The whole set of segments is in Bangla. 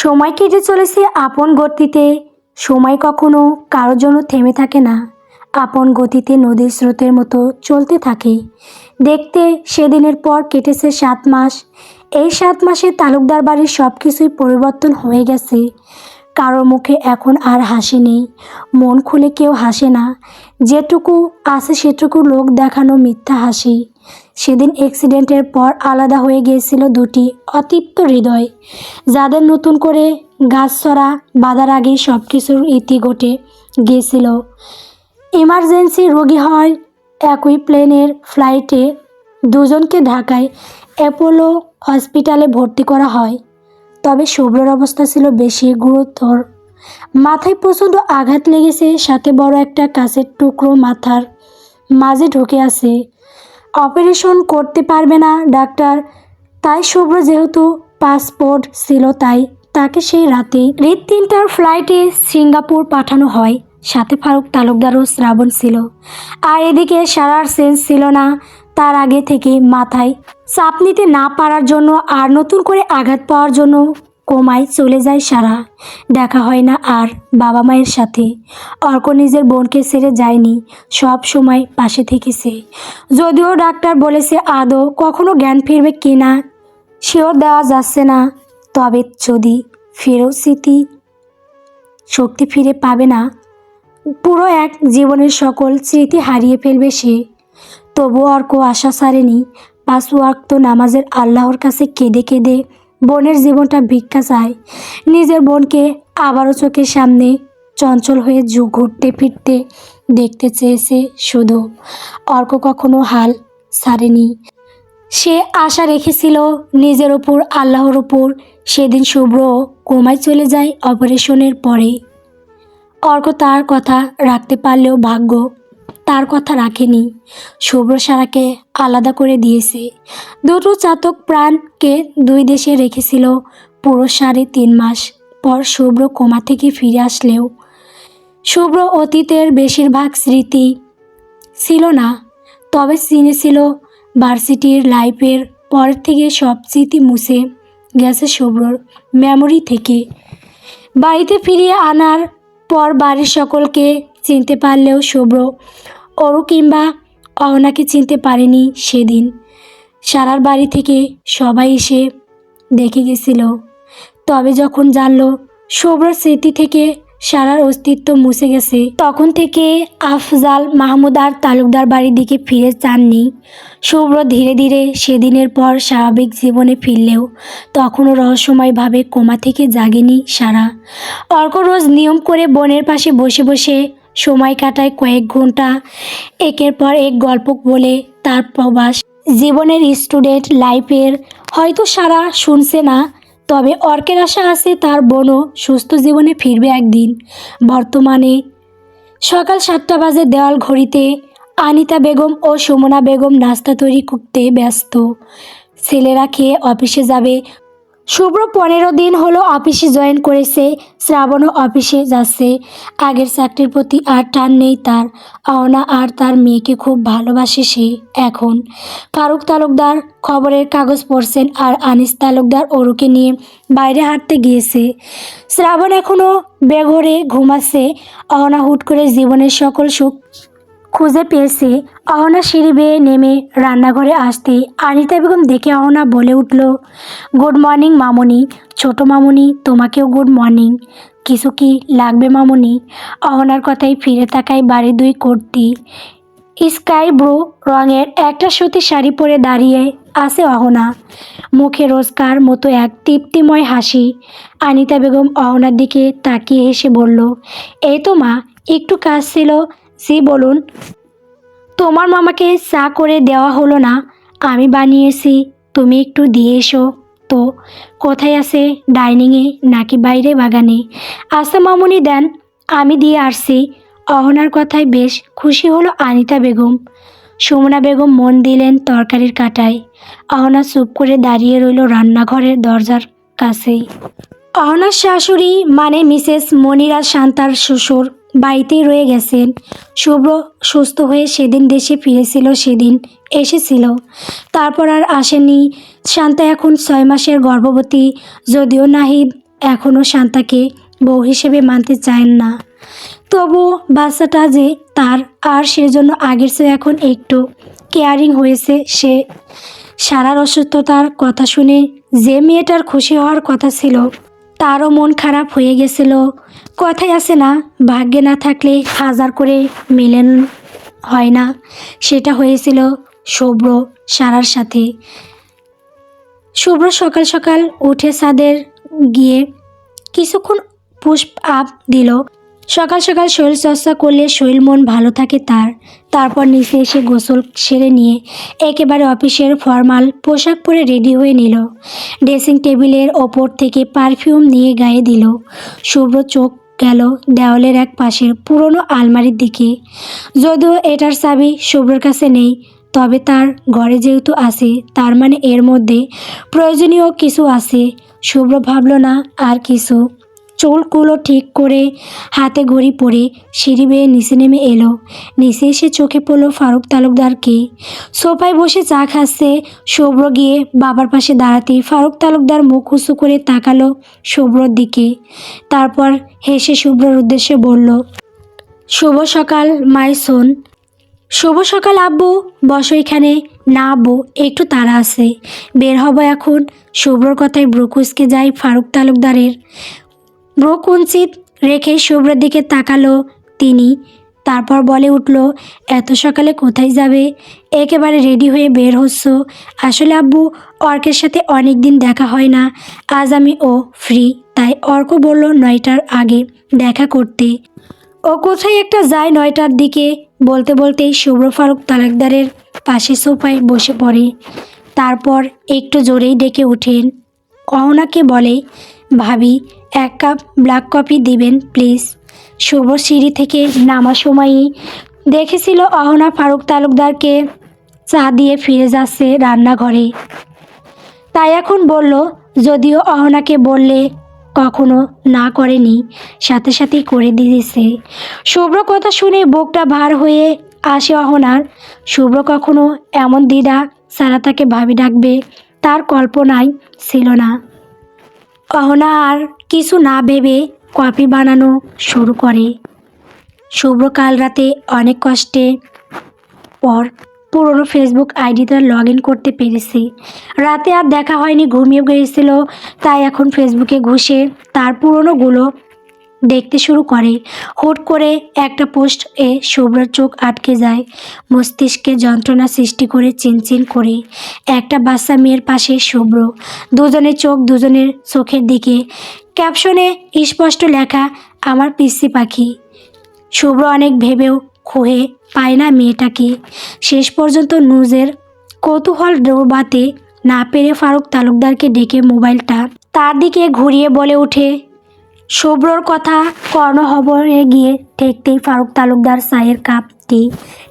সময় কেটে চলেছে আপন গতিতে। সময় কখনো কারোর জন্য থেমে থাকে না, আপন গতিতে নদীর স্রোতের মতো চলতে থাকে। দেখতে সেদিনের পর কেটেছে 7 মাস। এই 7 মাসে তালুকদার বাড়ির সব কিছুই পরিবর্তন হয়ে গেছে। কারোর মুখে এখন আর হাসি নেই, মন খুলে কেউ হাসে না। যেটুকু আছে সেটুকু লোক দেখানো মিথ্যা হাসি। সেদিন অ্যাক্সিডেন্টের পর আলাদা হয়ে গিয়েছিল দুটি অতৃপ্ত হৃদয়, যাদের নতুন করে গাছছড়া বাঁধার আগেই সব কিছুর ইতি ঘটে গিয়েছিল। ইমার্জেন্সি রোগী হয় একই প্লেনের ফ্লাইটে দুজনকে ঢাকায় অ্যাপোলো হসপিটালে ভর্তি করা হয়। তবে শুভ্রর অবস্থা ছিল বেশি গুরুতর। মাথায় প্রচণ্ড আঘাত লেগেছে, সাথে বড় একটা কাঁচের টুকরো মাথার মাঝে ঢুকে আছে। অপারেশন করতে পারবে না ডাক্তার। তাই শুভ্র যেহেতু পাসপোর্ট ছিল, তাই তাকে সেই রাতে রাত 3টার ফ্লাইটে সিঙ্গাপুর পাঠানো হয়। সাথে ফারুক তালুকদার ও শ্রাবণ ছিল। আর এদিকে সারার সেন্স ছিল না। তার আগে থেকে মাথায় চাপ নিতে না পারার জন্য আর নতুন করে আঘাত পাওয়ার জন্য কোমায় চলে যায় সারা। দেখা হয় না আর বাবা মায়ের সাথে। অর্ক নিজের বোনকে ছেড়ে যায়নি, সব সময় পাশে থেকেছে। যদিও ডাক্তার বলেছে আদৌ কখনো জ্ঞান ফিরবে কিনা শিওর দেওয়া যাচ্ছে না, তবে যদি ফেরো স্মৃতি শক্তি ফিরে পাবে না, পুরো এক জীবনের সকল স্মৃতি হারিয়ে ফেলবে সে। তবু অর্ক আশা ছাড়েনি। 5 ওয়াক্ত নামাজের আল্লাহর কাছে কেঁদে কেঁদে বোনের জীবনটা ভিক্ষা চায়। নিজের বোনকে আবারও চোখের সামনে চঞ্চল হয়ে ঘুরতে ফিরতে দেখতে চেয়েছে শুধু। অর্ক কখনো হাল ছাড়েনি। সে আশা রেখেছিল নিজের ওপর, আল্লাহর ওপর। সেদিন শুভ্র কোমায় চলে যায় অপারেশনের পরে। অর্ক তার কথা রাখতে পারলেও ভাগ্য তার কথা রাখেনি। শুভ্র সারাকে আলাদা করে দিয়েছে। দুটো চাতক প্রাণকে 2 দেশে রেখেছিল। পুরো 3.5 মাস পর শুভ্র কোমা থেকে ফিরে আসলেও শুভ্র অতীতের বেশিরভাগ স্মৃতি ছিল না, তবে চিনেছিল ভার্সিটির লাইফের পরের থেকে সব স্মৃতি মুছে গেছে শুভ্রর মেমোরি থেকে। বাড়িতে ফিরিয়ে আনার পর বাড়ির সকলকে চিনতে পারলেও শুভ্র অরু কিংবা অহনাকে চিনতে পারেনি সেদিন। সারার বাড়ি থেকে সবাই এসে দেখে গেছিল। তবে যখন জানলো শুভ্রর স্মৃতি থেকে সারার অস্তিত্ব মুছে গেছে, তখন থেকে আফজাল মাহমুদ আর তালুকদার বাড়ির দিকে ফিরে যাননি। শুভ্র ধীরে ধীরে সেদিনের পর স্বাভাবিক জীবনে ফিরলেও তখনও রহস্যময়ভাবে কোমা থেকে জাগেনি সারা। অর্ক রোজ নিয়ম করে বোনের পাশে বসে বসে সময় কাটায় কয়েক ঘন্টা। একের পর এক গল্প বলে তার প্রবাস জীবনের, স্টুডেন্ট লাইফের। হয়তো সারা শুনছে না, তবে অর্কের আশা আছে তার বোনও সুস্থ জীবনে ফিরবে একদিন। বর্তমানে সকাল 7টা বাজে। দেওয়াল ঘড়িতে আনিতা বেগম ও সুমনা বেগম নাস্তা তৈরি করতে ব্যস্ত। ছেলেরা খেয়ে অফিসে যাবে। শুভ্র 15 দিন হলো অফিসে জয়েন করেছে। শ্রাবণও অফিসে যাচ্ছে। আগের চাকরির প্রতি আর টান নেই তার। অহনা আর তার মেয়েকে খুব ভালোবাসে সে এখন। ফারুক তালুকদার খবরের কাগজ পড়ছেন আর আনিস তালুকদার অরুকে নিয়ে বাইরে হাঁটতে গিয়েছে। শ্রাবণ এখনও বেঘরে ঘুমাচ্ছে। অহনা হুট করে জীবনের সকল সুখ খুঁজে পেয়েছে। অহনা সিঁড়ি বেয়ে নেমে রান্নাঘরে আসতে আনিতা বেগম দেখে অহনা বলে উঠল, গুড মর্নিং মামুনি। ছোট মামুনি, তোমাকেও গুড মর্নিং। কিছু কি লাগবে মামুনি? অহনার কথাই ফিরে তাকায় বাড়ির 2 কর্তি। স্কাই ব্লু রঙের একটা সুতি শাড়ি পরে দাঁড়িয়ে আছে অহনা। মুখে রোজকার মতো এক তৃপ্তিময় হাসি। আনিতা বেগম অহনার দিকে তাকিয়ে হেসে বলল, এই তো মা, একটু কাজ ছিল। জি বলুন। তোমার মামাকে চা করে দেওয়া হলো না? আমি বানিয়েছি, তুমি একটু দিয়ে এসো তো। কোথায় আছে, ডাইনিংয়ে নাকি বাইরে বাগানে? আচ্ছা মামুনি দেন, আমি দিয়ে আসছি। অহনার কথায় বেশ খুশি হলো আনিতা বেগম। সুমনা বেগম মন দিলেন তরকারির কাটায়। অহনা চুপ করে দাঁড়িয়ে রইল রান্নাঘরের দরজার কাছেই। অহনার শাশুড়ি মানে মিসেস মনিরা শান্তার শ্বশুর বাড়িতেই রয়ে গেছেন। শুভ্র সুস্থ হয়ে সেদিন দেশে ফিরেছিল, সেদিন এসেছিল। তারপর আর আসেনি। শান্তা এখন 6 মাসের গর্ভবতী। যদিও নাহিদ এখনও শান্তাকে বউ হিসেবে মানতে চায় না। তবু বাচ্চাটা যে তার, আর সেজন্য আগের চেয়ে এখন একটু কেয়ারিং হয়েছে সে। সারার অসুস্থতার কথা শুনে যে মেয়েটার খুশি হওয়ার কথা ছিল তারও মন খারাপ হয়ে গেছিল। কথাই আছে না, ভাগ্যে না থাকলে হাজার করে মিলেন হয় না। সেটা হয়েছিল শুভ্র সারার সাথে। শুভ্র সকাল সকাল উঠে ছাদের গিয়ে কিছুক্ষণ পুশ আপ দিল। সকাল সকাল শরীর চর্চা করলে শরীর মন ভালো থাকে তার। তারপর নিচে এসে গোসল সেরে নিয়ে একেবারে অফিসের ফর্মাল পোশাক পরে রেডি হয়ে নিল। ড্রেসিং টেবিলের ওপর থেকে পারফিউম নিয়ে গায়ে দিল। শুভ্র চোখ গেল দেওয়ালের এক পাশের পুরনো আলমারির দিকে। যদিও এটার চাবি শুভ্রর কাছে নেই, তবে তার ঘরে যেহেতু আছে তার মানে এর মধ্যে প্রয়োজনীয় কিছু আছে। শুভ্র ভাবল না আর কিছু। চুলগুলো ঠিক করে হাতে ঘড়ি পরে সিঁড়ি বেয়ে নিচে নেমে এলো। নিচে এসে চোখে পড়ল ফারুক তালুকদারকে সোফায় বসে চা খাচ্ছে। শুভ্র গিয়ে বাবার পাশে দাঁড়াতেই ফারুক তালুকদার মুখ উঁচু করে তাকালো শুভ্রর দিকে। তারপর হেসে শুভ্রর উদ্দেশ্যে বলল, শুভ সকাল মাই সোন। শুভ সকাল আব্বু, বসো এখানে। না আব্বু, একটু তাড়া আছে, বের হব এখন। শুভ্রর কথায় ব্রু কুঁচকে যায় ফারুক তালুকদারের। ব্রু কুঞ্চিত রেখে শুভ্রের দিকে তাকালো তিনি। তারপর বলে উঠল, এত সকালে কোথায় যাবে? একেবারে রেডি হয়ে বের হচ্ছ? আসলে আব্বু, অর্কের সাথে অনেক দিন দেখা হয় না, আজ আমি ফ্রি, তাই অর্ক বলল 9টার আগে দেখা করতে। ও কোথায় একটা যায় 9টার দিকে। বলতে বলতেই শুভ্র ফারুক তালুকদারের পাশে সোফায় বসে পড়ে। তারপর একটু জোরেই ডেকে ওঠেন। অহনাকে বলে, ভাবি, 1 কাপ ব্ল্যাক কফি দিবেন প্লিজ। শুভ সিঁড়ি থেকে নামার সময়ই দেখেছিল অহনা ফারুক তালুকদারকে চা দিয়ে ফিরে যাচ্ছে রান্নাঘরে। তাই এখন বলল, যদিও অহনাকে বললে কখনো না করেনি, সাথে সাথেই করে দিয়েছে। শুভ্র কথা শুনে বুকটা ভার হয়ে আসে অহনার। শুভ্র কখনো এমন দ্বিধা ছাড়া তাকে ভাবি ডাকবে তার কল্পনাই ছিল না। অহনা আর কিছু না ভেবে কফি বানানো শুরু করে। শুভ্র কাল রাতে অনেক কষ্টে পর পুরনো ফেসবুক আইডিতে লগ ইন করতে পেরেছে। রাতে আর দেখা হয়নি, ঘুমিয়ে গিয়েছিল। তাই এখন ফেসবুকে ঘুষে তার পুরনোগুলো দেখতে শুরু করে। হুট করে একটা পোস্ট শুভ্রের চোখ আটকে যায়, মস্তিষ্কে যন্ত্রণা সৃষ্টি করে চিনচিন করে। একটা বাচ্চা মেয়ের পাশে শুভ্র, দুজনের চোখ দুজনের চোখের দিকে। ক্যাপশনে স্পষ্ট লেখা, আমার পিসি পাখি। শুভ্র অনেক ভেবেও খুঁজে পায় না মেয়েটাকে। শেষ পর্যন্ত নুজের কৌতূহল ডোবাতে না পেরে ফারুক তালুকদারকে ডেকে মোবাইলটা তার দিকে ঘুরিয়ে বলে ওঠে। শুভ্রর কথা কর্ণহবরে গিয়ে ঠেকতেই ফারুক তালুকদার চায়ের কাপটি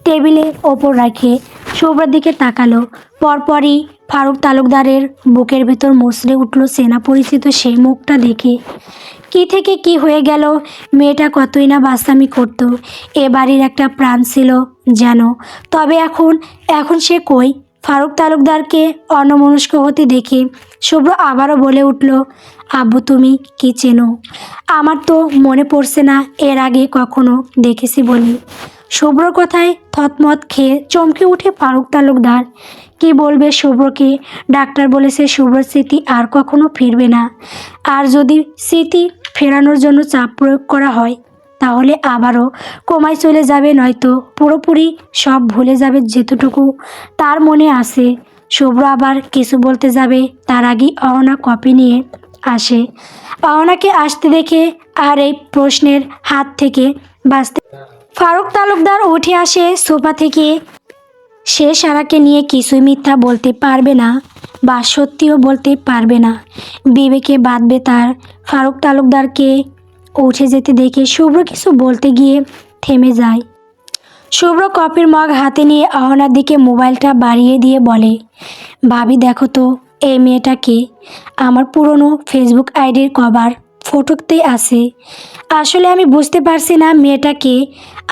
টেবিলের ওপর রেখে শুভ্রর দিকে তাকালো। পরপরই ফারুক তালুকদারের বুকের ভেতর মুচড়ে উঠল চেনা পরিচিত সেই মুখটা দেখে। কি থেকে কি হয়ে গেল, মেয়েটা কতই না বাচ্চামি করত, এ বাড়ির একটা প্রাণ ছিল যেন। তবে এখন সে কই? ফারুক তালুকদারকে অন্যমনস্ক হতে দেখে শুভ্র আবারও বলে উঠল, আব্বু তুমি কি চেনো? আমার তো মনে পড়ছে না এর আগে কখনো দেখেছি বলি। শুভ্রর কথায় থতমত খেয়ে চমকে উঠে ফারুক তালুকদার। কি বলবে শুভ্রকে? ডাক্তার বলেছে শুভ্রর স্মৃতি আর কখনো ফিরবে না। আর যদি স্মৃতি ফেরানোর জন্য চাপ প্রয়োগ করা হয় তাহলে আবারও কোমায় চলে যাবে, নয়তো পুরোপুরি সব ভুলে যাবে যেতটুকু তার মনে আছে। শুভ্র আবার কিছু বলতে যাবে তার আগেই অহনা কপি নিয়ে আসে। অহনাকে আসতে দেখে আর এই প্রশ্নের হাত থেকে বাঁচতে ফারুক তালুকদার উঠে আসে সোফা থেকে। সে সারাকে নিয়ে কিছুই মিথ্যা বলতে পারবে না বা সত্যিও বলতে পারবে না, বিবেকে বাঁধবে তার। ফারুক তালুকদারকে উঠে যেতে দেখে শুভ্র কিছু বলতে গিয়ে থেমে যায়। শুভ্র কফির মগ হাতে নিয়ে অহনার দিকে মোবাইলটা বাড়িয়ে দিয়ে বলে, ভাবি দেখো তো এই মেয়েটাকে। আমার পুরনো ফেসবুক আইডির কভার ফটোতেই আছে। আসলে আমি বুঝতে পারছি না মেয়েটাকে,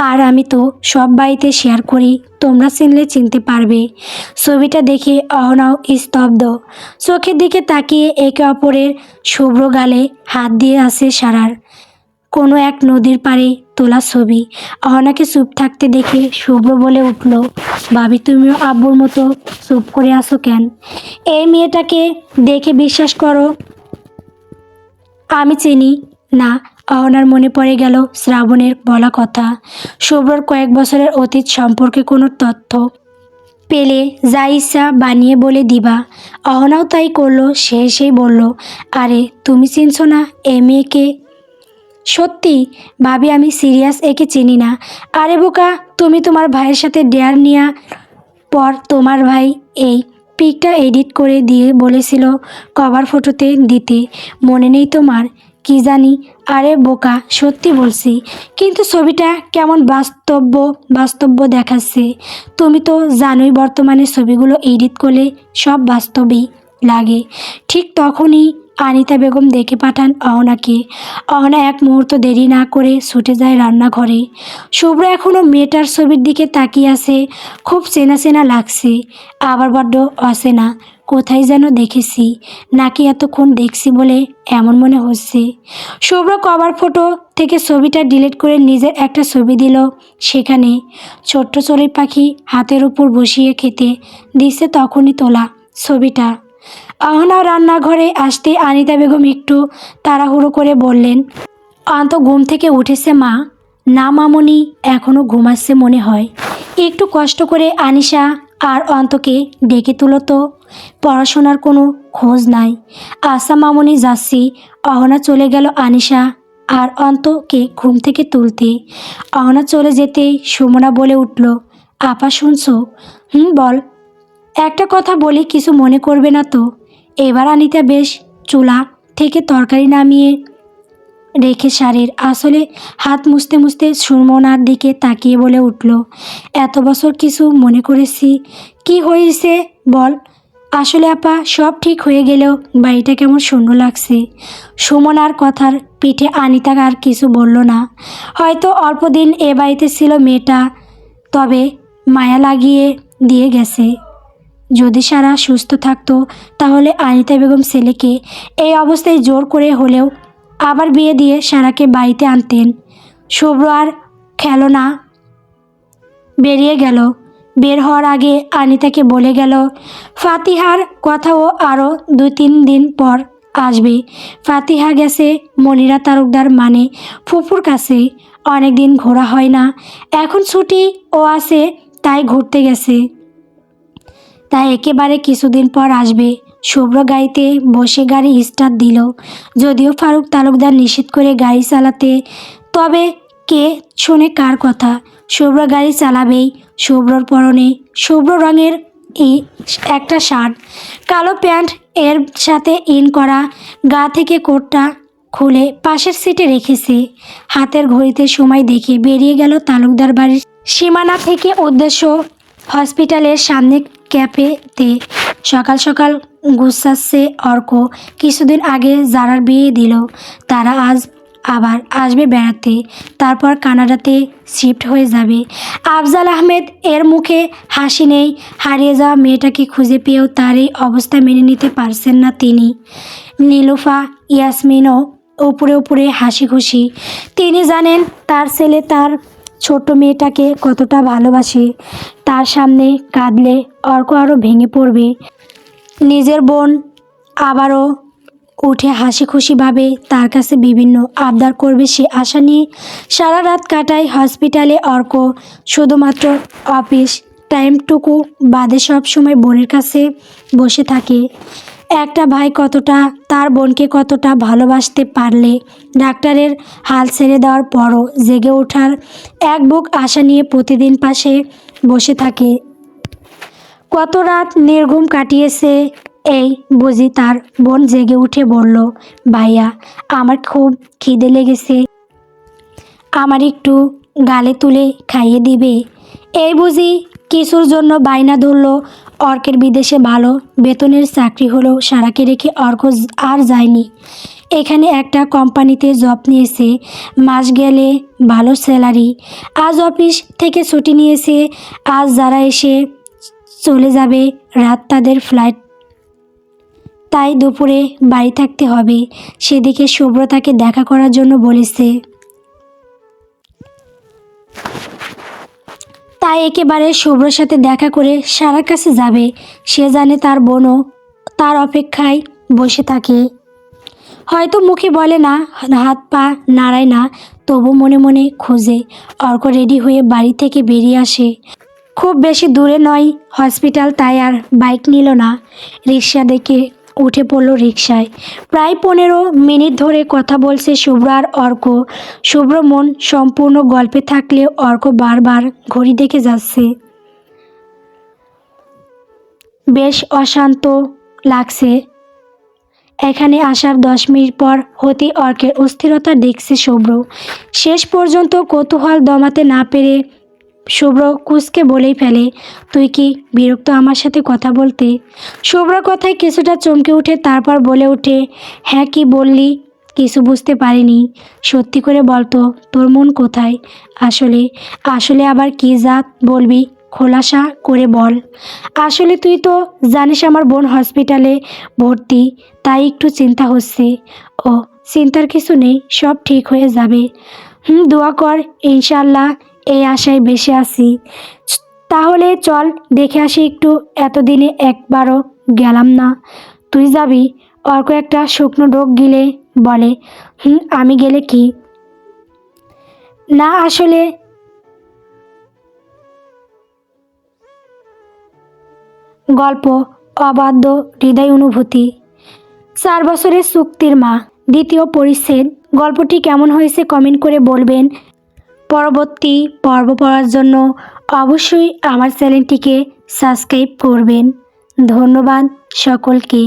আর আমি তো সব বাড়িতে শেয়ার করি, তোমরা চিনলে চিনতে পারবে। ছবিটা দেখে অহনাও স্তব্ধ, চোখের দিকে তাকিয়ে একে অপরের শুভ্র গালে হাত দিয়ে আছে সারার। কোনো এক নদীর পাড়ে তোলা ছবি। অহনাকে চুপ থাকতে দেখে শুভ্র বলে উঠল, ভাবি তুমিও আব্বুর মতো চুপ করে আছো কেন? এই মেয়েটাকে দেখে বিশ্বাস করো আমি চিনি না। অহনার মনে পড়ে গেল শ্রাবণের বলা কথা, শুভ্রর কয়েক বছরের অতীত সম্পর্কে কোনো তথ্য পেলে যা ইচ্ছা বানিয়ে বলে দিবা। অহনাও তাই করলো, সেই বলল, আরে তুমি চিনছো না এই মেয়েকে? সত্যি ভাবি আমি সিরিয়াস, একে চিনি না। আরে বোকা, তুমি তোমার ভাইয়ের সাথে ডেয়ার নেওয়া পর তোমার ভাই এই পিকটা এডিট করে দিয়ে বলেছিল কভার ফটোতে দিতে, মনে নেই তোমার? কি জানি। আরে বোকা, সত্যি বলছি, কিন্তু ছবিটা কেমন বাস্তব্য দেখাচ্ছে। তুমি তো জানোই বর্তমানে ছবিগুলো এডিট করলে সব বাস্তবই লাগে। ঠিক তখনই আনিতা বেগম দেখে পাঠান অহনাকে। অহনা এক মুহূর্ত দেরি না করে ছুটে যায় রান্নাঘরে। শুভ্র এখনও মেয়েটার ছবির দিকে তাকিয়ে আছে। খুব চেনা চেনা লাগছে, আবার বড্ড অচেনা। কোথায় যেন দেখেছি, নাকি এতক্ষণ দেখছি বলে এমন মনে হচ্ছে। শুভ্র কভার ফটো থেকে ছবিটা ডিলিট করে নিজের একটা ছবি দিল। সেখানে ছোট্ট চড়ুই পাখি হাতের উপর বসিয়ে খেতে দিচ্ছে তখনই তোলা ছবিটা। অহনা রান্নাঘরে আসতে আনিতা বেগম একটু তাড়াহুড়ো করে বললেন, অন্ত ঘুম থেকে উঠেছে মা? না মামনি, এখনও ঘুমাচ্ছে মনে হয়। একটু কষ্ট করে আনিশা আর অন্তকে ডেকে তুলো তো, পড়াশোনার কোনো খোঁজ নাই। আশা মামনি যাচ্ছি। অহনা চলে গেল আনিশা আর অন্তকে ঘুম থেকে তুলতে। অহনা চলে যেতেই সুমনা বলে উঠল, আপা শুনছো? বল। একটা কথা বলি, কিছু মনে করবে না তো? এবার আনিতা বেশ চুলা থেকে তরকারি নামিয়ে রেখে শাড়ির আসলে হাত মুছতে মুছতে সুমনার দিকে তাকিয়ে বলে উঠল, এত বছর কিছু মনে করেছি। কি হয়েছে বল? আসলে আপা সব ঠিক হয়ে গেলেও বাড়িটা কেমন শূন্য লাগছে। সুমনার কথার পিঠে আনিতা আর কিছু বলল না। হয়তো অল্প দিন এ বাড়িতে ছিল মেয়েটা, তবে মায়া লাগিয়ে দিয়ে গেছে। যদি সারা সুস্থ থাকতো তাহলে আনিতা বেগম ছেলেকে এই অবস্থায় জোর করে হলেও আবার বিয়ে দিয়ে সারাকে বাড়িতে আনতেন। শুভ্র আর খেলনা বেরিয়ে গেল। বের হওয়ার আগে আনিতাকে বলে গেল, ফাতিহার কথাও আরও 2-3 দিন পর আসবে। ফাতিহা গেছে মনিরা তালুকদার মানে ফুপুর কাছে, অনেক দিন ঘোরা হয় না, এখন ছুটি ও আছে তাই ঘুরতে গেছে। তাই একেবারে কিছুদিন পর আসবে। শুভ্র গাড়িতে বসে গাড়ি স্টার্ট দিল, যদিও ফারুক তালুকদার নিষেধ করে গাড়ি চালাতে। তবে কে শোনে কার কথা? শুভ্র গাড়ি চালাবেই। শুভ্রর পরনে শুভ্র রঙের একটা শার্ট, কালো প্যান্ট, এর সাথে ইন করা। গা থেকে কোটটা খুলে পাশের সিটে রেখেছে। হাতের ঘড়িতে সময় দেখে বেরিয়ে গেল তালুকদার বাড়ির সীমানা থেকে উদ্দেশ্য হসপিটালের সামনে ক্যাফেতে। সকাল সকাল গুছাচ্ছে অর্ক। কিছুদিন আগে যারার বিয়ে দিল, তারা আজ আবার আসবে বেড়াতে, তারপর কানাডাতে শিফট হয়ে যাবে। আফজাল আহমেদ এর মুখে হাসি নেই। হারিয়ে যাওয়া মেয়েটাকে খুঁজে পেয়েও তার এই অবস্থা মেনে নিতে পারছেন না তিনি। নীলুফা ইয়াসমিনও উপরে উপরে হাসি খুশি। তিনি জানেন তার ছেলে তার ছোট মেয়েটাকে কতটা ভালোবাসে। তার সামনে কাঁদলে অর্ক আরও ভেঙে পড়বে। নিজের বোন আবারও উঠে হাসি খুশিভাবে তার কাছে বিভিন্ন আবদার করবে, সে আশা নিয়ে সারা রাত কাটায় হসপিটালে অর্ক। শুধুমাত্র অফিস টাইমটুকু বাদে সব সময় বোনের কাছে বসে থাকে। একটা ভাই কতটা তার বোনকে কতটা ভালোবাসতে পারলে ডাক্তারের হাল ছেড়ে দেওয়ার পরও জেগে ওঠার এক বুক আশা নিয়ে প্রতিদিন পাশে বসে থাকে। কত রাত নির্ঘুম কাটিয়েছে। এই বুঝি তার বোন জেগে উঠে বলল, ভাইয়া আমার খুব খিদে লেগেছে, আমার একটু গালে তুলে খাইয়ে দিবে? এই বুঝি কিছুর জন্য বায়না ধরল। অর্কের বিদেশে ভালো বেতনের চাকরি হলেও সারাকে রেখে অর্ক আর যায়নি। এখানে একটা কোম্পানিতে জব নিয়েছে, মাস গেলে ভালো স্যালারি। আজ অফিস থেকে ছুটি নিয়েছে, আজ যারা এসে চলে যাবে রাত তাদের ফ্লাইট, তাই দুপুরে বাড়ি থাকতে হবে। সেদিকে শুভ্র তাকে দেখা করার জন্য বলেছে, তাই একেবারে শুভ্রর সাথে দেখা করে সারার কাছে যাবে। সে জানে তার বোনও তার অপেক্ষায় বসে থাকে। হয়তো মুখে বলে না, হাত পা নাড়ায় না, তবু মনে মনে খোঁজে। অর্ক রেডি হয়ে বাড়ি থেকে বেরিয়ে আসে। খুব বেশি দূরে নয় হসপিটাল, তাই আর বাইক নিল না, রিক্সা দেখে উঠে পড়ল রিক্সায়। প্রায় 15 মিনিট ধরে কথা বলছে শুভ্র আর অর্ক। শুভ্র মন সম্পূর্ণ গল্পে থাকলে অর্ক বারবার ঘড়ি দেখে যাচ্ছে। বেশ অশান্ত লাগছে। এখানে আসার 10 মিনিট পর হতে অর্কের অস্থিরতা দেখছে শুভ্র। শেষ পর্যন্ত কৌতূহল দমাতে না পেরে শুভ্র কুঁচকে বলেই ফেলে, তুই কি বিরক্ত আমার সাথে কথা বলতে? শুভ্রর কথায় কিছুটা চমকে উঠে, তারপর বলে ওঠে, হ্যাঁ কি বললি? কিছু বুঝতে পারিনি। সত্যি করে বলতো, তোর মন কোথায়? আসলে আসলে আবার কি জাত বলবি, খোলাসা করে বল। আসলে তুই তো জানিস আমার বোন হসপিটালে ভর্তি, তাই একটু চিন্তা হচ্ছে। ও, চিন্তার কিছু নেই, সব ঠিক হয়ে যাবে। দোয়া কর, ইনশাল্লাহ, এই আশায় বেশি আছি। তাহলে চল দেখে আসি একটু, এতদিনে একবারও গেলাম না। তুই যাবি? অর্ক একটা শুকনো ঢোক গিলে বলে, আমি গেলে কি? না আসলে গল্প অবাধ্য হৃদয় অনুভূতি। 4 বছরের চুক্তির মা, দ্বিতীয় পরিচ্ছেদ। গল্পটি কেমন হয়েছে কমেন্ট করে বলবেন। পরবর্তী পর্ব পড়ার জন্য অবশ্যই আমার চ্যানেলটিকে সাবস্ক্রাইব করবেন। ধন্যবাদ সকলকে।